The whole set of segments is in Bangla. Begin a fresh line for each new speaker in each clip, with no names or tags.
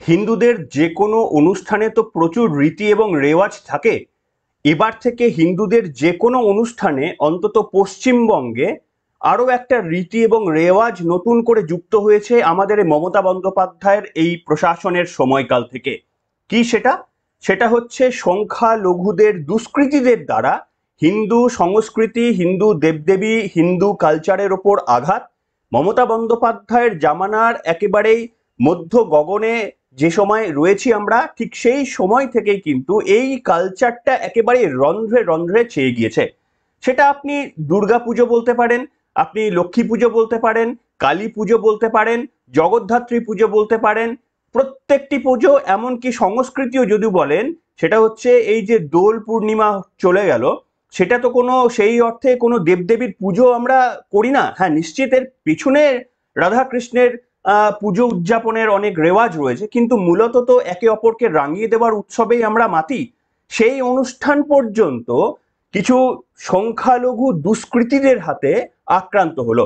হিন্দুদের যে কোনো অনুষ্ঠানে তো প্রচুর রীতি এবং রেওয়াজ থাকে। এবার থেকে হিন্দুদের যে কোনো অনুষ্ঠানে অন্তত পশ্চিমবঙ্গে আরো একটা রীতি এবং রেওয়াজ নতুন করে যুক্ত হয়েছে আমাদের মমতা বন্দ্যোপাধ্যায়ের এই প্রশাসনের সময়কাল থেকে। কি সেটা? সেটা হচ্ছে সংখ্যালঘুদের দুষ্কৃতীদের দ্বারা হিন্দু সংস্কৃতি, হিন্দু দেবদেবী, হিন্দু কালচারের ওপর আঘাত। মমতা বন্দ্যোপাধ্যায়ের জামানার একেবারেই মধ্য গগনে যে সময় রয়েছি আমরা, ঠিক সেই সময় থেকেই কিন্তু এই কালচারটা একেবারে রন্ধ্রে রন্ধ্রে ছেয়ে গিয়েছে। সেটা আপনি দুর্গাপুজো বলতে পারেন, আপনি লক্ষ্মী পুজো বলতে পারেন, কালী পুজো বলতে পারেন, জগদ্ধাত্রী পুজো বলতে পারেন, প্রত্যেকটি পুজো, এমনকি সংস্কৃতিও যদি বলেন, সেটা হচ্ছে এই যে দোল পূর্ণিমা চলে গেল, সেটা তো কোনো সেই অর্থে কোনো দেবদেবীর পুজো আমরা করি না। হ্যাঁ, নিশ্চিত এর পিছনে রাধা কৃষ্ণের পুজো উদযাপনের অনেক রেওয়াজ রয়েছে, কিন্তু মূলত তো একে অপরকে রাঙিয়ে দেওয়ার উৎসবেই আমরা মাতি। সেই অনুষ্ঠান পর্যন্ত কিছু সংখ্যালঘু দুষ্কৃতীদের হাতে আক্রান্ত হলো।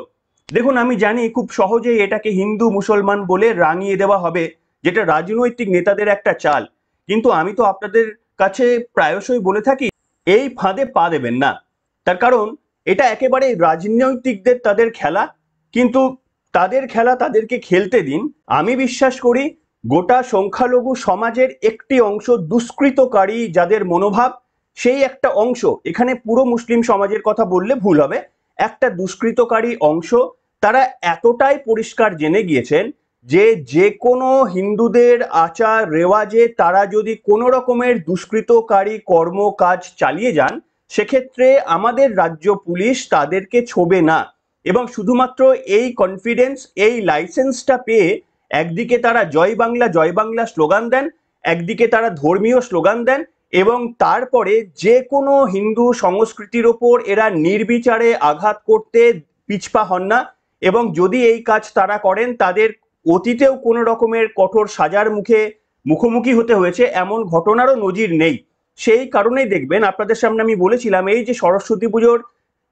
দেখুন, আমি জানি খুব সহজেই এটাকে হিন্দু মুসলমান বলে রাঙিয়ে দেওয়া হবে, যেটা রাজনৈতিক নেতাদের একটা চাল। কিন্তু আমি তো আপনাদের কাছে প্রায়শই বলে থাকি, এই ফাঁদে পা দেবেন না। তার কারণ এটা একেবারে রাজনৈতিকদের তাদের খেলা, কিন্তু তাদের খেলা তাদেরকে খেলতে দিন। আমি বিশ্বাস করি গোটা সংখ্যালঘু সমাজের একটি অংশ, দুষ্কৃতকারী যাদের মনোভাব, সেই একটা অংশ, এখানে পুরো মুসলিম সমাজের কথা বললে ভুল হবে, একটা দুষ্কৃতকারী অংশ, তারা এতটাই পরিষ্কার জেনে গিয়েছেন যে যে কোনো হিন্দুদের আচার রেওয়াজে তারা যদি কোনো রকমের দুষ্কৃতকারী কর্ম কাজ চালিয়ে যান, সেক্ষেত্রে আমাদের রাজ্য পুলিশ তাদেরকে ছোবে না। এবং শুধুমাত্র এই কনফিডেন্স, এই লাইসেন্সটা পেয়ে একদিকে তারা জয় বাংলা স্লোগান দেন, একদিকে তারা ধর্মীয় স্লোগান দেন, এবং তারপরে যে কোনো হিন্দু সংস্কৃতির ওপর এরা নির্বিচারে আঘাত করতে পিছপা হন না। এবং যদি এই কাজ তারা করেন, তাদের অতীতেও কোনো রকমের কঠোর সাজার মুখোমুখি হতে হয়েছে, এমন ঘটনারও নজির নেই। সেই কারণেই দেখবেন, আপনাদের সামনে আমি বলেছিলাম, এই যে সরস্বতী পুজোর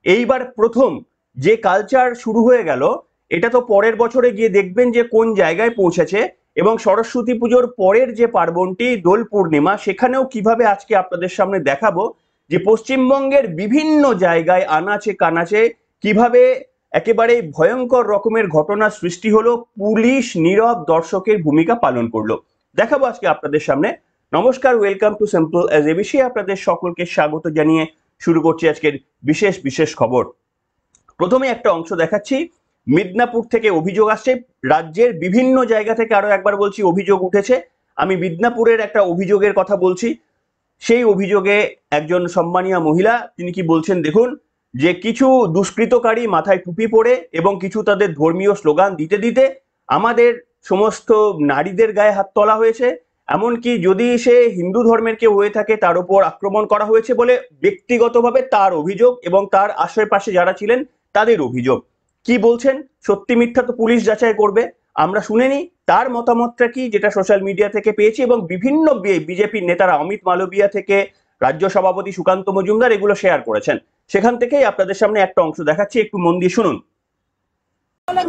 এইবার প্রথম যে কালচার শুরু হয়ে গেল, এটা তো পরের বছরে গিয়ে দেখবেন যে কোন জায়গায় পৌঁছেছে। এবং সরস্বতী পুজোর পরের যে পার্বণটি দোল পূর্ণিমা, সেখানেও কিভাবে আজকে আপনাদের সামনে দেখাবো যে পশ্চিমবঙ্গের বিভিন্ন জায়গায় আনাচে কানাচে কিভাবে একেবারে ভয়ঙ্কর রকমের ঘটনা সৃষ্টি হলো, পুলিশ নীরব দর্শকের ভূমিকা পালন করলো। দেখাবো আজকে আপনাদের সামনে। নমস্কার, welcome to simple as ABC. আপনাদের সকলকে স্বাগত জানিয়ে শুরু করছি আজকের বিশেষ খবর। প্রথমে একটা অংশ দেখাচ্ছি। মিদনাপুর থেকে অভিযোগ আসছে, রাজ্যের বিভিন্ন জায়গা থেকে, আরো একবার বলছি, অভিযোগ উঠেছে। আমি মিদনাপুরের একটা অভিযোগের কথা বলছি। সেই অভিযোগে একজন সম্মানীয় মহিলা, তিনি কি বলছেন দেখুন, যে কিছু দুষ্কৃতকারী মাথায় টুপি পরে এবং কিছু তাদের ধর্মীয় স্লোগান দিতে দিতে আমাদের সমস্ত নারীদের গায়ে হাত তোলা হয়েছে। এমনকি যদি সে হিন্দু ধর্মের কেউ হয়ে থাকে, তার উপর আক্রমণ করা হয়েছে বলে ব্যক্তিগতভাবে তার অভিযোগ, এবং তার আশেপাশে যারা ছিলেন তাদের অভিযোগ। কি বলছেন, সত্যি মিথ্যা তো পুলিশ যাচাই করবে। আমরা শুনে নিই তার মতামতটা কি, যেটা সোশ্যাল মিডিয়া থেকে পেয়েছি, এবং বিভিন্ন বিজেপির নেতারা, অমিত মালবিয়া থেকে রাজ্য সভাপতি সুকান্ত মজুমদার, এগুলো শেয়ার করেছেন। সেখান থেকেই আপনাদের সামনে একটা অংশ দেখাচ্ছি, একটু মন দিয়ে শুনুন।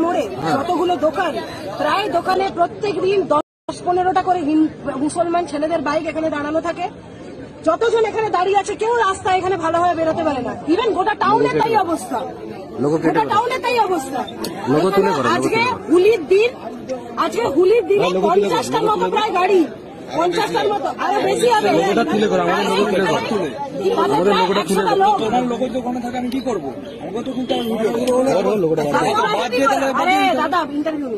মোড়ে যতগুলো দোকান, প্রায় দোকানে প্রত্যেক দিন 10-15টা করে মুসলমান ছেলেদের বাইক এখানে দাঁড়ানো থাকে। যতজন এখানে দাঁড়িয়ে আছে, কেউ রাস্তা এখানে ভালোভাবে বেরোতে পারে না। ইভেন গোটা টাউনে তাই অবস্থা, গোটা টাউনে তাই অবস্থা। আজকে হোলির দিনে 50টার মতো প্রায় গাড়ি, 50টার মতো, আরো বেশি হবে। দাদা ইন্টারভিউ,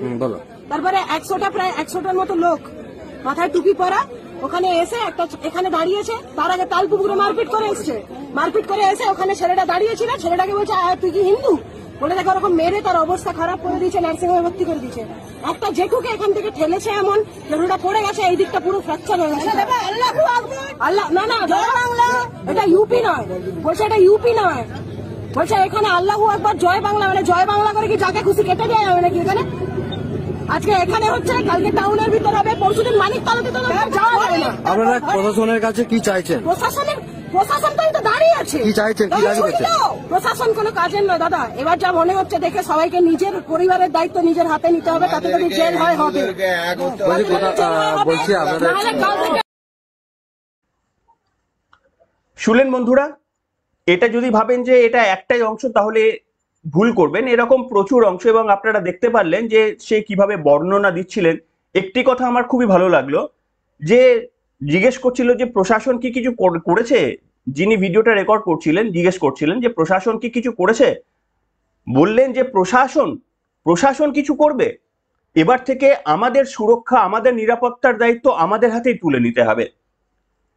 তারপরে 100টার মতো লোক মাথায় টুপি পরা ওখানে এসে একটা এখানে দাঁড়িয়েছে। তার আগে তালপুকুরে মারপিট করে এসে ওখানে ছেলেটা দাঁড়িয়েছিল, ছেলেটাকে বলছে তুই কি হিন্দু বলে, দেখো ওরকম মেরে তার অবস্থা খারাপ করে দিয়েছে, নার্সিংহোমে ভর্তি করে দিয়েছে। একটা জেঠুকে এখান থেকে ঠেলেছে, এমন জেঠুটা পড়ে গেছে, এই দিকটা পুরো ফ্র্যাকচার হয়ে গেছে। আল্লাহ না বাংলা, এটা ইউপি নয়, বলছে এটা ইউপি নয়, বলছে এখানে আল্লাহু আকবার জয় বাংলা, মানে জয় বাংলা করে কি যাকে খুশি কেটে দেওয়া যাবে নাকি এখানে? আজকে এখানে হচ্ছে, কালকে টাউনের ভিতর হবে, পরশুদিন মানিকতলাতে তো যাওয়া যাবে না।
আপনারা প্রশাসনের কাছে কি চাইছেন?
প্রশাসন তো দাঁড়িয়ে আছে।
কি চাইছেন, কি দাবি করছেন?
প্রশাসন কোনো কাজের নয় দাদা। এবার যা মনে হচ্ছে দেখে সবাইকে নিজের পরিবারের দায়িত্ব নিজের হাতে নিতে হবে, তাতে যদি জেল হয় হবে।
বলছি আপনাদের
শুনলেন বন্ধুরা, এটা যদি ভাবেন যে এটা একটাই অংশ তাহলে ভুল করবেন। এরকম প্রচুর অংশ, এবং আপনারা দেখতে পারলেন যে সে কিভাবে বর্ণনা দিচ্ছিলেন। একটি কথা আমার খুবই ভালো লাগলো, যে জিজ্ঞেস করছিল যে প্রশাসন কি কিছু করেছে। যিনি ভিডিওটা রেকর্ড করছিলেন জিজ্ঞেস করছিলেন যে প্রশাসন কি কিছু করেছে। বললেন যে প্রশাসন কিছু করবে। এবার থেকে আমাদের সুরক্ষা, আমাদের নিরাপত্তার দায়িত্ব আমাদের হাতেই তুলে নিতে হবে।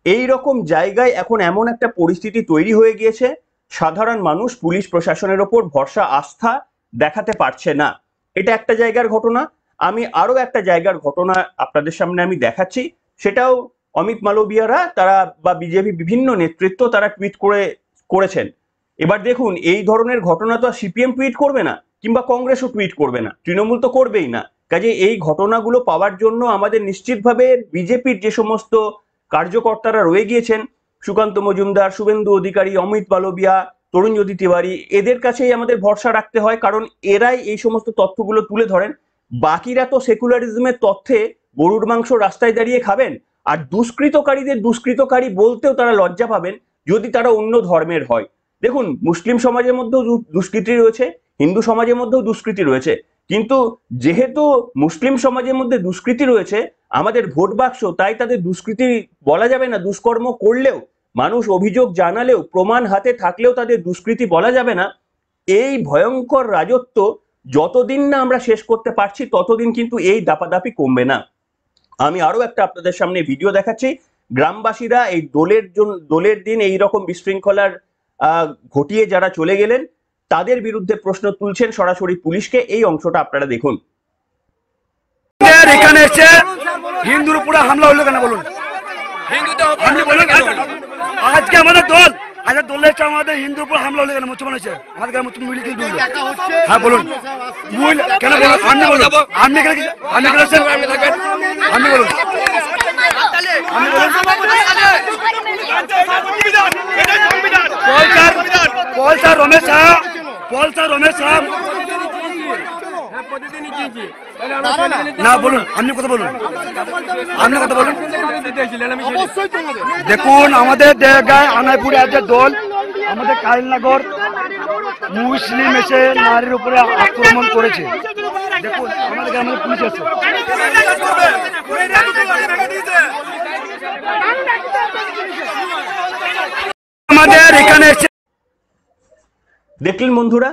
এই রকম জায়গায় এখন এমন একটা পরিস্থিতি তৈরি হয়ে গিয়েছে, সাধারণ মানুষ পুলিশ প্রশাসনের ওপর ভরসা আস্থা দেখাতে পারছে না। এটা একটা জায়গার ঘটনা। আমি আরো একটা জায়গার ঘটনা আপনাদের সামনে আমি দেখাচ্ছি। সেটাও অমিত মালবিয়ারা তারা বা বিজেপি বিভিন্ন নেতৃত্ব তারা টুইট করেছেন। এবার দেখুন, এই ধরনের ঘটনা তো সিপিএম টুইট করবে না, কিংবা কংগ্রেসও টুইট করবে না, তৃণমূল তো করবেই না। কাজে এই ঘটনাগুলো পাওয়ার জন্য আমাদের নিশ্চিতভাবে বিজেপির যে সমস্ত কার্যকর্তারা রয়ে গিয়েছেন, সুকান্ত মজুমদার, শুভেন্দু অধিকারী, অমিত মালবিয়া, তরুণজ্যোতি তিওয়ারি, এদের কাছেই আমাদের ভরসা রাখতে হয়, কারণ এরাই এই সমস্ত তথ্যগুলো তুলে ধরেন। বাকিরা তো সেকুলারিজমের তথ্যে গরুর মাংস রাস্তায় দাঁড়িয়ে খাবেন, আর দুষ্কৃতকারীদের দুষ্কৃতকারী বলতেও তারা লজ্জা পাবেন যদি তারা অন্য ধর্মের হয়। দেখুন, মুসলিম সমাজের মধ্যেও দুষ্কৃতি রয়েছে, হিন্দু সমাজের মধ্যেও দুষ্কৃতি রয়েছে, কিন্তু যেহেতু মুসলিম সমাজের মধ্যে দুষ্কৃতি রয়েছে, আমাদের ভোট বাক্স, তাই তাদের দুষ্কৃতি বলা যাবে না। দুষ্কর্ম করলেও, মানুষ অভিযোগ জানালেও, প্রমাণ হাতে থাকলেও তাদের দুষ্কৃতি বলা যাবে না। এই ভয়ঙ্কর রাজত্ব যতদিন না আমরা শেষ করতে পারছি, ততদিন কিন্তু এই দাপাদাপি কমবে না। আমি আরো একটা আপনাদের সামনে ভিডিও দেখাচ্ছি। গ্রামবাসীরা এই দোলের দিন এই রকম বিশৃঙ্খলার ঘটিয়ে যারা চলে গেলেন, তাদের বিরুদ্ধে প্রশ্ন তুলছেন সরাসরি পুলিশকে। এই অংশটা আপনারা দেখুন।
এখানে এসে হিন্দুর উপরে হামলা হলো কেন বলুন? আজকে আমাদের দল, আচ্ছা দলের আমাদের হিন্দুর উপর হামলা হলো কেন? মুসলমান হয়েছে আমাদের গ্রামে, তুমি মিলিয়ে দিল। হ্যাঁ বলুন, কেন বলুন? আপনি বলুন, আপনি আপনি করেছেন, আপনি বলুন, পলসার রমেশ সাহা না বলুন, আপনি কথা বলুন, আপনি কথা বলুন। দেখুন, আমাদের জায়গায় আনাইপুরে আছে দল, আমাদের কালিনগর মুসলিম এসে নারীর উপরে আক্রমণ করেছে। দেখুন, আমাদের গ্রামের পুলিশ আছে। আমাদের এখানে
দেখলেন বন্ধুরা,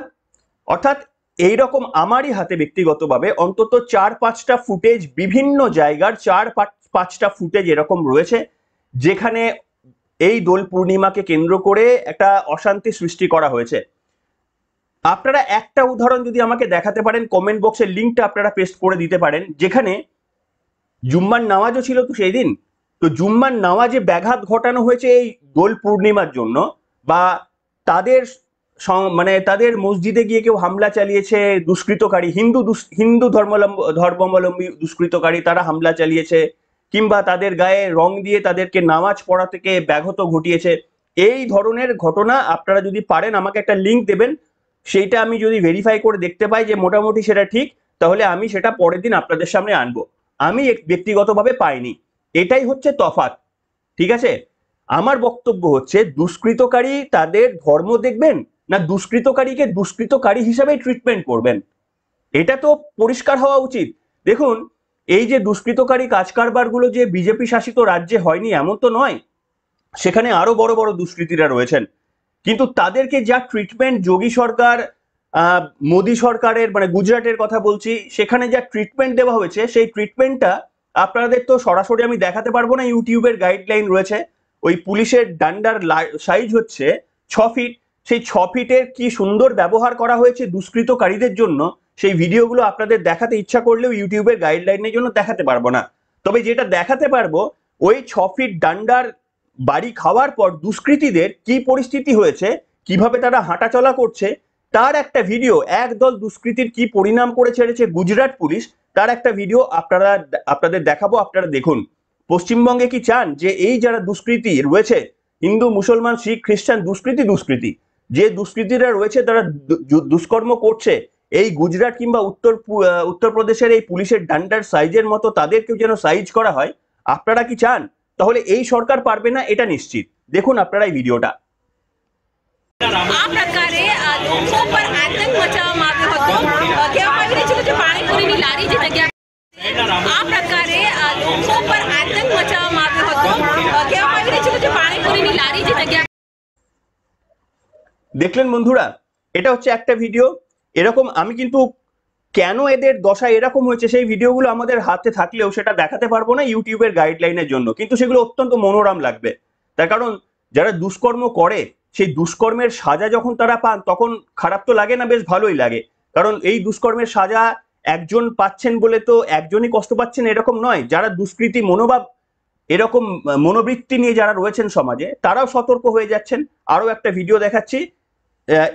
অর্থাৎ এইরকম আমারই হাতে ব্যক্তিগতভাবে অন্তত 4-5টা ফুটেজ, বিভিন্ন জায়গার 4-5টা ফুটেজ এরকম রয়েছে, যেখানে এই দোল পূর্ণিমাকে কেন্দ্র করে একটা অশান্তি সৃষ্টি করা হয়েছে। আপনারা একটা উদাহরণ যদি আমাকে দেখাতে পারেন, কমেন্ট বক্সের লিঙ্কটা আপনারা পেস্ট করে দিতে পারেন, যেখানে জুম্মার নামাজও ছিল তো সেই দিন। তো জুম্মার নামাজে ব্যাঘাত ঘটানো হয়েছে এই দোল পূর্ণিমার জন্য, বা তাদের মসজিদে গিয়ে কেউ হামলা চালিয়েছে, দুষ্কৃতকারী হিন্দু ধর্মাবলম্বী দুষ্কৃতকারী তারা হামলা চালিয়েছে, কিংবা তাদের গায়ে রং দিয়ে তাদেরকে নামাজ পড়া থেকে ব্যাঘাত ঘটিয়েছে। এই ধরনের ঘটনা আপনারা যদি পারেন আমাকে একটা লিঙ্ক দেবেন, সেইটা আমি যদি ভেরিফাই করে দেখতে পাই যে মোটামুটি সেটা ঠিক, তাহলে আমি সেটা পরের দিন আপনাদের সামনে আনবো। আমি ব্যক্তিগতভাবে পাইনি, এটাই হচ্ছে তফাৎ। ঠিক আছে, আমার বক্তব্য হচ্ছে দুষ্কৃতকারী তাদের ধর্ম দেখবেন না দুষ্কৃতকারীকে দুষ্কৃতকারী হিসাবে ট্রিটমেন্ট করবেন, এটা তো পরিষ্কার হওয়া উচিত। দেখুন, এই যে দুষ্কৃতকারী কাজ কারবারগুলো যে বিজেপি শাসিত রাজ্যে হয়নি এমন তো নয়, সেখানে আরো বড় বড় দুষ্কৃতীরা রয়েছেন, কিন্তু তাদেরকে যা ট্রিটমেন্ট যোগী সরকার, মোদী সরকারের, মানে গুজরাটের কথা বলছি, সেখানে যা ট্রিটমেন্ট দেওয়া হয়েছে, সেই ট্রিটমেন্টটা আপনাদের তো সরাসরি আমি দেখাতে পারবো না। ইউটিউবের গাইডলাইন রয়েছে, ওই পুলিশের ডান্ডার সাইজ হচ্ছে 6 ফিট, সেই 6 ফিটের কি সুন্দর ব্যবহার করা হয়েছে দুষ্কৃতকারীদের জন্য, সেই ভিডিওগুলো আপনাদের দেখাতে ইচ্ছা করলেও ইউটিউবের গাইডলাইনের জন্য দেখাতে পারবো না। তবে যেটা দেখাতে পারবো, ওই 6 ফিট ডান্ডার বাড়ি খাওয়ার পর দুষ্কৃতীদের কি পরিস্থিতি হয়েছে, কিভাবে তারা হাঁটাচলা করছে, তার একটা ভিডিও, একদল দুষ্কৃতীর কি পরিণাম করে ছেড়েছে গুজরাট পুলিশ, তার একটা ভিডিও আপনাদের দেখাবো, আপনারা দেখুন। পশ্চিমবঙ্গে কি চান যে এই যারা দুষ্কৃতী রয়েছে, হিন্দু মুসলমান শিখ খ্রিস্টান দুষ্কৃতি যে দুষ্কৃতীরা রয়েছে তারা দুষ্কর্ম করছে, এই গুজরাট কিংবা উত্তরপ্রদেশের এই পুলিশের ডান্ডার সাইজের মতো তাদেরকেও যেন সাইজ করা হয়, আপনারা কি চান? তাহলে এই সরকার পারবে না, এটা নিশ্চিত। দেখুন আপনারা এই ভিডিওটা।
આ પ્રકારે લોકો પર આતંક મચાવવામાં આવ્યો હતો. કહેવામાં આવી રહ્યું છે કે પાણીપુરીની લારી જે જગ્યા આ પ્રકારે લોકો પર આતંક મચાવવામાં આવ્યો હતો. કહેવામાં આવી રહ્યું છે કે પાણીપુરીની લારી જે જગ્યા
দেখলেন বন্ধুরা, এটা হচ্ছে একটা ভিডিও। এরকম আমি কিন্তু কেন এদের দশা এরকম হয়েছে সেই ভিডিওগুলো আমাদের হাতে থাকলেও সেটা দেখাতে পারবো না ইউটিউবের গাইডলাইনের জন্য, কিন্তু সেগুলো অত্যন্ত মনোরম লাগবে। তার কারণ যারা দুষ্কর্ম করে সেই দুষ্কর্মের সাজা যখন তারা পান তখন খারাপ তো লাগে না, বেশ ভালোই লাগে। কারণ এই দুষ্কর্মের সাজা একজন পাচ্ছেন বলে তো একজনই কষ্ট পাচ্ছেন এরকম নয়, যারা দুষ্কৃতি মনোভাব এরকম মনোবৃত্তি নিয়ে যারা রয়েছেন সমাজে তারাও সতর্ক হয়ে যাচ্ছেন। আরো একটা ভিডিও দেখাচ্ছি,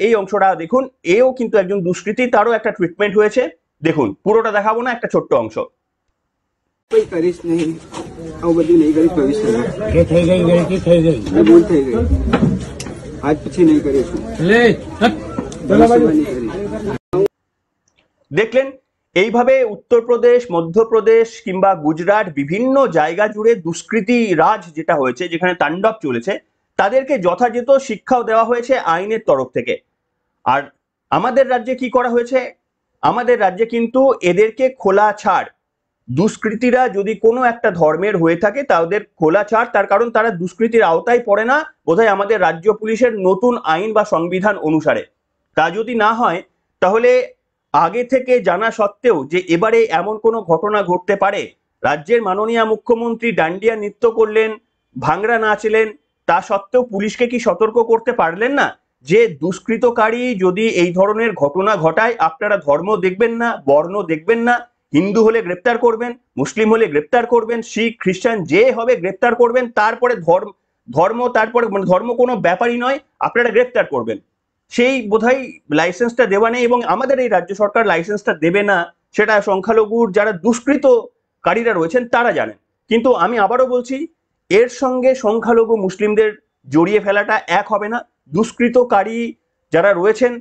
এই অংশটা দেখুন। এও কিন্তু একজন দুষ্কৃতী, তারও একটা ট্রিটমেন্ট হয়েছে। দেখুন, পুরোটা দেখাবো না, একটা ছোট্ট অংশ।
કોઈ કરીશ નહીં, આવું બધું નહીં કરીશ ભવિષ્યમાં.
કે થઈ ગઈ ગલતી થઈ ગઈ
ભૂલ થઈ ગઈ, આજ પછી નહીં કરીશું,
લે
ભવિષ્યમાં નહીં કરીશ.
দেখলেন, এইভাবে উত্তরপ্রদেশ, মধ্যপ্রদেশ কিংবা গুজরাট বিভিন্ন জায়গা জুড়ে দুষ্কৃতি রাজ যেটা হয়েছে, যেখানে তাণ্ডব চলেছে, তাদেরকে যথাযথ শিক্ষাও দেওয়া হয়েছে আইনের তরফ থেকে। আর আমাদের রাজ্যে কি করা হয়েছে? আমাদের রাজ্যে কিন্তু এদেরকে খোলা ছাড়। দুষ্কৃতীরা যদি কোনো একটা ধর্মের হয়ে থাকে তাদের খোলা ছাড়, তার কারণ তারা দুষ্কৃতির আওতায় পড়ে না বোধহয় আমাদের রাজ্য পুলিশের নতুন আইন বা সংবিধান অনুসারে। তা যদি না হয় তাহলে আগে থেকে জানা সত্ত্বেও যে এবারে এমন কোনো ঘটনা ঘটতে পারে, রাজ্যের মাননীয় মুখ্যমন্ত্রী ডান্ডিয়া নৃত্য করলেন, ভাংড়া নাচলেন, তা সত্ত্বেও পুলিশকে কি সতর্ক করতে পারলেন না যে দুষ্কৃতকারী যদি এই ধরনের ঘটনা ঘটায় আপনারা ধর্ম দেখবেন না, বর্ণ দেখবেন না, হিন্দু হলে গ্রেপ্তার করবেন, মুসলিম হলে গ্রেপ্তার করবেন, শিখ খ্রিস্টান যে হবে গ্রেপ্তার করবেন, তারপরে ধর্ম তারপরে মানে ধর্ম কোনো ব্যাপারই নয়, আপনারা গ্রেপ্তার করবেন। সেই বোধহয় লাইসেন্সটা দেওয়া নেই এবং আমাদের এই রাজ্য সরকার লাইসেন্সটা দেবে না, সেটা সংখ্যালঘুর যারা দুষ্কৃতকারীরা রয়েছেন তারা জানেন। কিন্তু আমি আবারও বলছি, এর সঙ্গে সংখ্যালঘু মুসলিমদের জড়িয়ে ফেলাটা এক হবে না। দুষ্কৃতকারী যারা রয়েছেন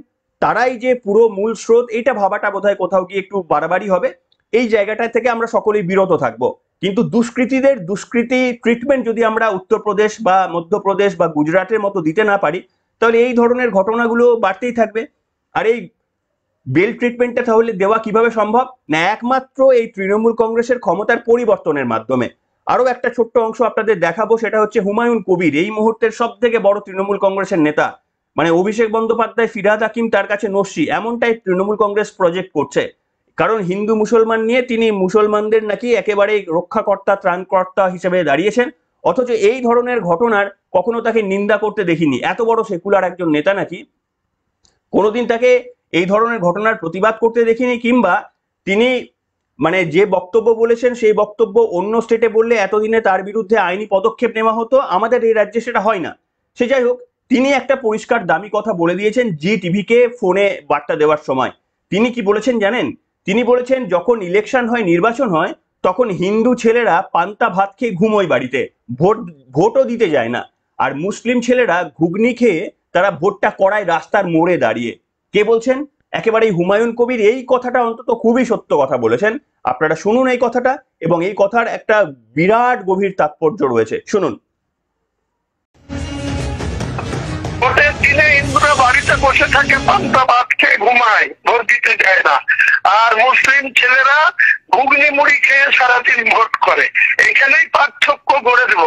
তারাই যে পুরো মূল স্রোত, এইটা ভাবাটা বোধহয় কোথাও গিয়ে একটু বাড়াবাড়ি হবে। এই জায়গাটা থেকে আমরা সকলেই বিরত থাকব। কিন্তু দুষ্কৃতীদের দুষ্কৃতি ট্রিটমেন্ট যদি আমরা উত্তরপ্রদেশ বা মধ্যপ্রদেশ বা গুজরাটের মতো দিতে না পারি তাহলে এই ধরনের ঘটনাগুলো বাড়তেই থাকবে। আর এই বেল ট্রিটমেন্টটা তাহলে দেওয়া কিভাবে সম্ভব? না, একমাত্র এই তৃণমূল কংগ্রেসের ক্ষমতার পরিবর্তনের মাধ্যমে। আরো একটা ছোট্ট অংশ আপনাদের দেখাবো, সেটা হচ্ছে হুমায়ুন কবির, এই মুহূর্তের সব থেকে বড় তৃণমূল কংগ্রেসের নেতা, মানে অভিষেক বন্দ্যোপাধ্যায়, ফিরহাদ হাকিম তার কাছে নস্যি, এমনটাই তৃণমূল কংগ্রেস প্রজেক্ট করছে। কারণ হিন্দু মুসলমান নিয়ে তিনি মুসলমানদের নাকি একেবারে রক্ষাকর্তা ত্রাণকর্তা হিসেবে দাঁড়িয়েছেন, অথচ এই ধরনের ঘটনার কখনো তাকে নিন্দা করতে দেখিনি। এত বড় সেকুলার একজন নেতা নাকি কোনোদিন তাকে এই ধরনের ঘটনার প্রতিবাদ করতে দেখিনি, কিংবা তিনি মানে যে বক্তব্য বলেছেন সেই বক্তব্য অন্য স্টেটে বললে এতদিনে তার বিরুদ্ধে আইনি পদক্ষেপ নেওয়া হতো, আমাদের এই রাজ্যে সেটা হয় না। সে যাই হোক, তিনি একটা পরিষ্কার দামি কথা বলে দিয়েছেন জি টিভিকে ফোনে বার্তা দেওয়ার সময়। তিনি কি বলেছেন জানেন? তিনি বলেছেন যখন ইলেকশন হয়, নির্বাচন হয়, তখন হিন্দু ছেলেরা পান্তা ভাত খেয়ে ঘুমোয় বাড়িতে, ভোটও দিতে যায় না, আর মুসলিম ছেলেরা ঘুগনি খেয়ে তারা ভোটটা করায় রাস্তার মোড়ে দাঁড়িয়ে। কে বলছেন? একেবারেই হুমায়ুন কবির। এই কথাটা অন্তত খুবই সত্য কথা বলেছেন। আপনারা শুনুন এই কথাটা, এবং এই কথার একটা বিরাট গভীর তাৎপর্য রয়েছে, শুনুন।
ভোটের দিনে হিন্দুরা বাড়িতে বসে থাকে, পান্তা ভাত খেয়ে ঘুমায়, ভোট দিতে যায় না, আর মুসলিম ছেলেরা ঘুগনি মুড়ি খেয়ে সারাদিন ভোট করে। এখানেই পার্থক্য গড়ে দেব।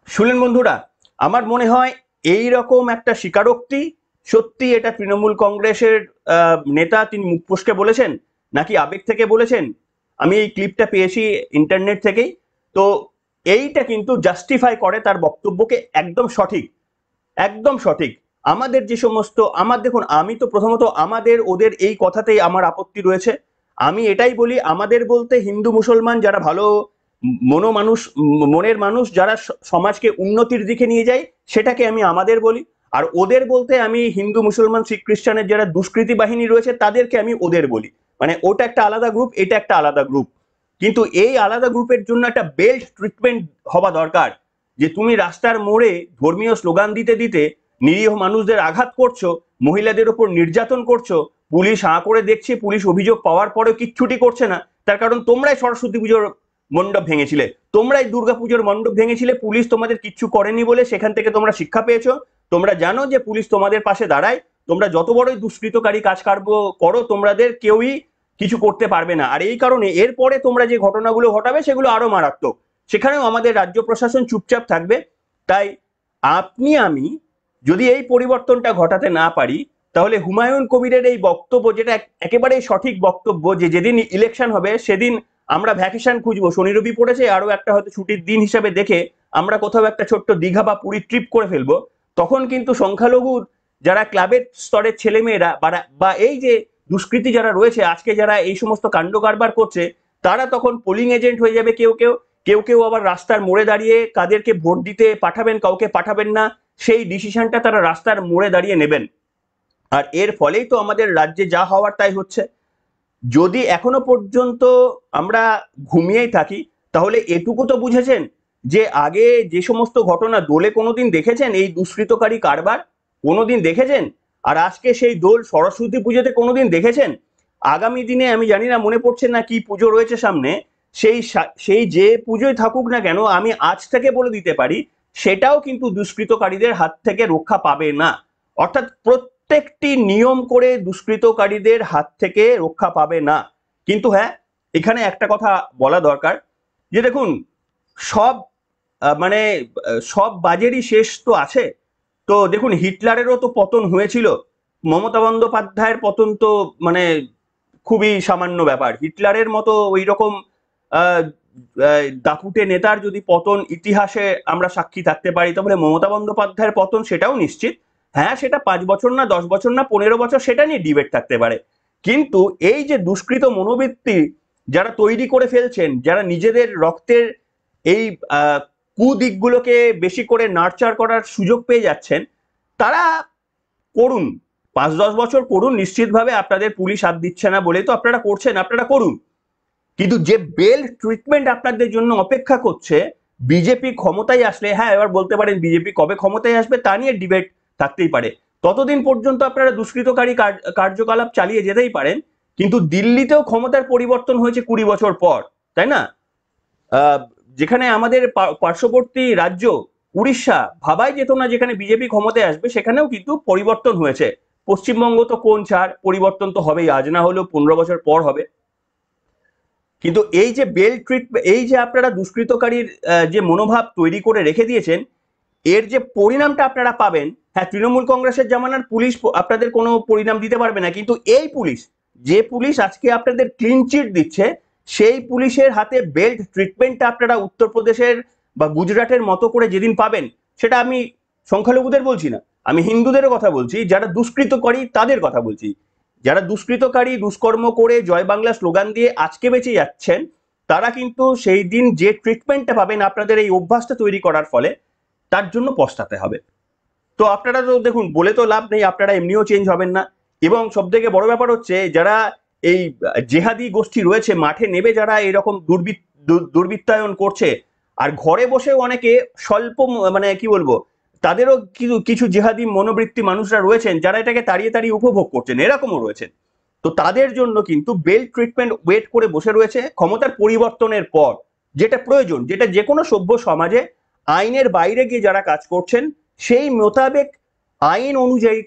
শুনলেন বন্ধুরা, আমার মনে হয় এই রকম একটা স্বীকারোক্তি সত্যি এটা তৃণমূল কংগ্রেসের নেতা তিনি মুখ ফসকে বলেছেন নাকি আবেগ থেকে বলেছেন। আমি এই ক্লিপটা পেয়েছি ইন্টারনেট থেকেই, তো এইটা কিন্তু জাস্টিফাই করে তার বক্তব্যকে। একদম সঠিক, একদম সঠিক। আমাদের যে সমস্ত দেখুন, আমি তো প্রথমত আমাদের ওদের এই কথাতেই আমার আপত্তি রয়েছে। আমি এটাই বলি, আমাদের বলতে হিন্দু মুসলমান যারা ভালো মনের মানুষ, যারা সমাজকে উন্নতির দিকে নিয়ে যায়, সেটাকে আমি আমাদের বলি। আর ওদের বলতে আমি হিন্দু মুসলমান শিখ খ্রিস্টানের যারা দুষ্কৃতী বাহিনী রয়েছে তাদেরকে আমি ওদের বলি। মানে ওটা একটা আলাদা গ্রুপ, এটা একটা আলাদা গ্রুপ। কিন্তু এই আলাদা গ্রুপের জন্য একটা বেল্ট ট্রিটমেন্ট হওয়া দরকার, যে তুমি রাস্তার মোড়ে ধর্মীয় স্লোগান দিতে দিতে নিরীহ মানুষদের আঘাত করছো, মহিলাদের উপর নির্যাতন করছো, পুলিশ হাঁ করে দেখছে, পুলিশ অভিযোগ পাওয়ার পরেও কিচ্ছুটি করছে না। তার কারণ তোমরাই সরস্বতী পুজোর মণ্ডপ ভেঙেছিলে, তোমরাই দুর্গাপুজোর মণ্ডপ ভেঙেছিলে, পুলিশ তোমাদের কিচ্ছু করেনি বলে সেখান থেকে তোমরা শিক্ষা পেয়েছো। তোমরা জানো যে পুলিশ তোমাদের পাশে দাঁড়ায়, তোমরা যত বড়ই দুষ্কৃতকারী কাজ করো তোমাদের কেউই কিছু করতে পারবে না। আর এই কারণে এরপরে তোমরা যে ঘটনাগুলো ঘটাবে সেগুলো আরো মারাত্মক, সেখানেও আমাদের রাজ্য প্রশাসন চুপচাপ থাকবে। তাই আপনি আমি যদি এই পরিবর্তনটা ঘটাতে না পারি, তাহলে হুমায়ুন কবিরের এই বক্তব্য, যেটা একেবারেই সঠিক বক্তব্য, যে যেদিন ইলেকশন হবে সেদিন আমরা ভ্যাকেশন খুঁজবো, শনি রবি পড়েছে, আরো একটা হয়তো ছুটির দিন হিসাবে দেখে আমরা কোথাও একটা ছোট্ট দীঘা বা পুরী ট্রিপ করে ফেলবো, তখন কিন্তু সংখ্যালঘু যারা ক্লাবের স্তরের ছেলেমেয়েরা বা এই যে দুষ্কৃতী যারা রয়েছে, আজকে যারা এই সমস্ত কাণ্ড কারবার করছে, তারা তখন পোলিং এজেন্ট হয়ে যাবে। কেউ আবার রাস্তার মোড়ে দাঁড়িয়ে কাদেরকে ভোট দিতে পাঠাবেন, কাউকে পাঠাবেন না, সেই ডিসিশনটা তারা রাস্তার মোড়ে দাঁড়িয়ে নেবেন। আর এর ফলেই তো আমাদের রাজ্যে যা হওয়ার তাই হচ্ছে। যদি এখনো পর্যন্ত আমরা ঘুমিয়েই থাকি, তাহলে এটুকু তো বুঝেছেন যে আগে যে সমস্ত ঘটনা দোলে কোনোদিন দেখেছেন, এই দুষ্কৃতকারী কারবার কোনোদিন দেখেছেন? আর আজকে সেই দোল সরস্বতী পুজোতে কোনোদিন দেখেছেন? আগামী দিনে আমি জানি না, মনে পড়ছে না কি পুজো রয়েছে সামনে, সেই যে পুজোয় থাকুক না কেন, আমি আজ থেকে বলে দিতে পারি সেটাও কিন্তু দুষ্কৃতকারীদের হাত থেকে রক্ষা পাবে না। অর্থাৎ প্রত্যেকটি নিয়ম করে দুষ্কৃতকারীদের হাত থেকে রক্ষা পাবে না। কিন্তু হ্যাঁ, এখানে একটা কথা বলা দরকার, যে দেখুন, সব বাজেরই শেষ তো আছে। তো দেখুন, হিটলারেরও তো পতন হয়েছিল, মমতা বন্দ্যোপাধ্যায়ের পতন তো খুবই সামান্য ব্যাপার। হিটলারের মতো ওই রকম দাপুটে নেতার যদি পতন ইতিহাসে আমরা সাক্ষী থাকতে পারি, তাহলে মমতা বন্দ্যোপাধ্যায়ের পতন সেটাও নিশ্চিত। হ্যাঁ, সেটা 5 বছর না 10 বছর না 15 বছর, সেটা নিয়ে ডিবেট থাকতে পারে। কিন্তু এই যে দুষ্কৃত মনোবৃত্তি যারা তৈরি করে ফেলছেন, যারা নিজেদের রক্তের এই কুদিকগুলোকে বেশি করে নার্চার করার সুযোগ পেয়ে যাচ্ছেন, তারা করুন, 5-10 বছর করুন, নিশ্চিতভাবে আপনাদের পুলিশ হাত দিচ্ছে না বলে তো আপনারা করছেন, আপনারা করুন। কিন্তু যে বেল ট্রিটমেন্ট আপনাদের জন্য অপেক্ষা করছে বিজেপি ক্ষমতায় আসলে, হ্যাঁ এবার বলতে পারেন বিজেপি কবে ক্ষমতায় আসবে তা নিয়ে ডিবেট থাকতেই পারে, ততদিন পর্যন্ত আপনারা দুষ্কৃতকারী কার্যকলাপ চালিয়ে যেতেই পারেন। কিন্তু দিল্লিতেও ক্ষমতার পরিবর্তন হয়েছে 20 বছর পর, তাই না? যেখানে আমাদের পার্শ্ববর্তী রাজ্য উড়িষ্যা, ভাবাই যেত না যেখানে বিজেপি ক্ষমতায় আসবে, সেখানেও কিন্তু পরিবর্তন হয়েছে। পশ্চিমবঙ্গ তো কোন ছাড়, পরিবর্তন তো হবেই, আজ না হলেও 15 বছর পর হবে। কিন্তু এই যে বেল ট্রিটমেন্ট, এই যে আপনারা দুষ্কৃতকারীর যে মনোভাব তৈরি করে রেখে দিয়েছেন, এর যে পরিণামটা আপনারা পাবেন, হ্যাঁ তৃণমূল কংগ্রেসের জামানার পুলিশ আপনাদের কোনো পরিণাম দিতে পারবে না, কিন্তু এই পুলিশ, যে পুলিশ আজকে আপনাদের ক্লিন চিট দিচ্ছে, সেই পুলিশের হাতে বেল্ট ট্রিটমেন্টটা আপনারা উত্তরপ্রদেশের বা গুজরাটের মতো করে যেদিন পাবেন, সেটা আমি সংখ্যালঘুদের বলছি না, আমি হিন্দুদেরও কথা বলছি, যারা দুষ্কৃতকারী তাদের কথা বলছি। যারা দুষ্কৃতকারী, দুষ্কর্ম করে জয় বাংলা স্লোগান দিয়ে আজকে বেঁচে যাচ্ছেন, তারা কিন্তু সেই দিন যে ট্রিটমেন্টটা পাবেন আপনাদের এই অভ্যাসটা তৈরি করার ফলে, তার জন্য পস্তাতে হবে। তো আপনারা তো দেখুন, বলে তো লাভ নেই, আপনারা এমনিও চেঞ্জ হবেন না। এবং সব থেকে বড় ব্যাপার হচ্ছে, যারা এই জেহাদি গোষ্ঠী রয়েছে, মাঠে নেবে যারা এরকম দুর্বৃত্তায়ন করছে, আর ঘরে বসেও অনেকে স্বল্প কি বলবো, তাদেরও কিছু জেহাদি মনোবৃত্তি মানুষরা রয়েছেন যারা এটাকে তাড়িয়ে তাড়িয়ে উপভোগ করছেন, এরকমও রয়েছেন। তো তাদের জন্য কিন্তু বেল ট্রিটমেন্ট ওয়েট করে বসে রয়েছে ক্ষমতার পরিবর্তনের পর, যেটা প্রয়োজন, যেটা যে কোনো সভ্য সমাজে আইনের বাইরে গিয়ে যারা কাজ করছেন সেই মোতাবেক আইন অনুযায়ী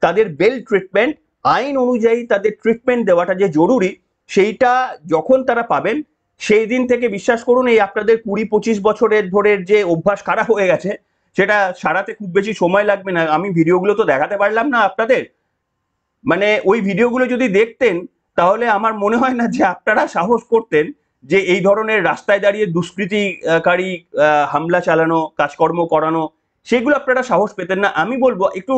তাদের বেল ট্রিটমেন্ট, আইন অনুযায়ী তাদের ট্রিটমেন্ট দেওয়াটা যে জরুরি, সেইটা যখন তারা পাবেন, সেই দিন থেকে বিশ্বাস করুন, এই আপনাদের 20-25 বছরের ধরে যে অভ্যাস খারাপ হয়ে গেছে, সেটা সারাতে খুব বেশি সময় লাগবে না। আমি ভিডিওগুলো তো দেখাতে পারলাম না আপনাদের, ওই ভিডিওগুলো যদি দেখতেন, তাহলে আমার মনে হয় না যে আপনারা সাহস করতেন যে এই ধরনের রাস্তায় দাঁড়িয়ে দুষ্কৃতিকারী হামলা চালানো, কাজকর্ম করানো, সেগুলো আপনারা সাহস পেতেন না। আমি বলবো একটু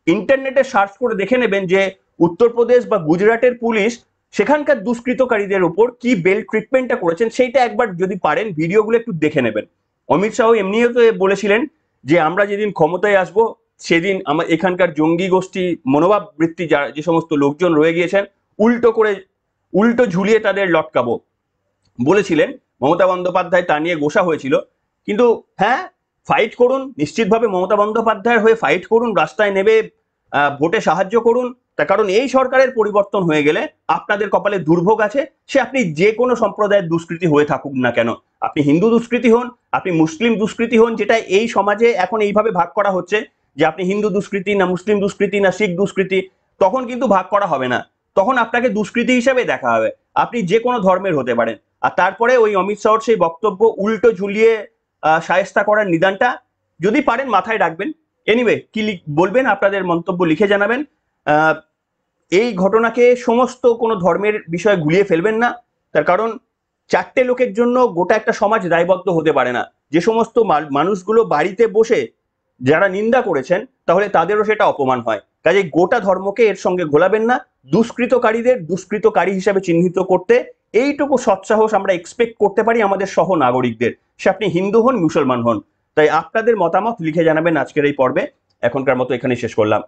ইন্টারনেটে সার্চ করে দেখে নেবেন যে উত্তরপ্রদেশ বা গুজরাটের পুলিশ সেখানকার দুষ্কৃতকারীদের উপর কি বেল ট্রিটমেন্টটা করেছেন, সেইটা একবার যদি পারেন ভিডিওগুলো একটু দেখে নেবেন। অমিত শাহ এমনিও তো বলেছিলেন যে আমরা যেদিন ক্ষমতায় আসবো সেদিন আমার এখানকার জঙ্গি গোষ্ঠী মনোভাব বৃত্তি যে সমস্ত লোকজন রয়ে গিয়েছেন, উল্টো ঝুলিয়ে তাদের লটকাবো। বলেছিলেন মমতা বন্দ্যোপাধ্যায় তা নিয়ে গোসা হয়েছিল। কিন্তু হ্যাঁ, ফাইট করুন, নিশ্চিতভাবে মমতা বন্দ্যোপাধ্যায়ের হয়ে ফাইট করুন, রাস্তায় নেবে ভোটে সাহায্য করুন। তার কারণ এই সরকারের পরিবর্তন হয়ে গেলে আপনাদের কপালে দুর্ভোগ আছে, সে আপনি যে কোনো সম্প্রদায়ের দুষ্কৃতী হয়ে থাকুক না কেন, আপনি হিন্দু দুষ্কৃতী হন, আপনি মুসলিম দুষ্কৃতী হন, যেটা এই সমাজে এখন এইভাবে ভাগ করা হচ্ছে যে আপনি হিন্দু দুষ্কৃতী না মুসলিম দুষ্কৃতী না শিখ দুষ্কৃতী, তখন কিন্তু ভাগ করা হবে না, তখন আপনাকে দুষ্কৃতী হিসেবে দেখা হবে। আপনি যে কোনো ধর্মের হতে পারেন। আর তারপরে ওই অমিত শাহর সেই বক্তব্য উল্টো ঝুলিয়ে শায়েস্তা করার নিদানটা যদি পারেন মাথায় রাখবেন। এনিওয়ে, কি বলবেন আপনাদের মন্তব্য লিখে জানাবেন। এই ঘটনাকে সমস্ত কোনো ধর্মের বিষয়ে গুলিয়ে ফেলবেন না, তার কারণ চারটে লোকের জন্য গোটা একটা সমাজ দায়বদ্ধ হতে পারে না। যে সমস্ত মানুষগুলো বাড়িতে বসে যারা নিন্দা করেছেন, তাহলে তাদেরও সেটা অপমান হয়। কাজে গোটা ধর্মকে এর সঙ্গে ঘোলাবেন না। দুষ্কৃতকারীদের দুষ্কৃতকারী হিসাবে চিহ্নিত করতে এইটুকু সৎসাহস আমরা এক্সপেক্ট করতে পারি আমাদের সহ নাগরিকদের, সে আপনি হিন্দু হন মুসলমান হন। তাই আপনাদের মতামত লিখে জানাবেন আজকের এই পর্বে। এখনকার মতো এখানে শেষ করলাম।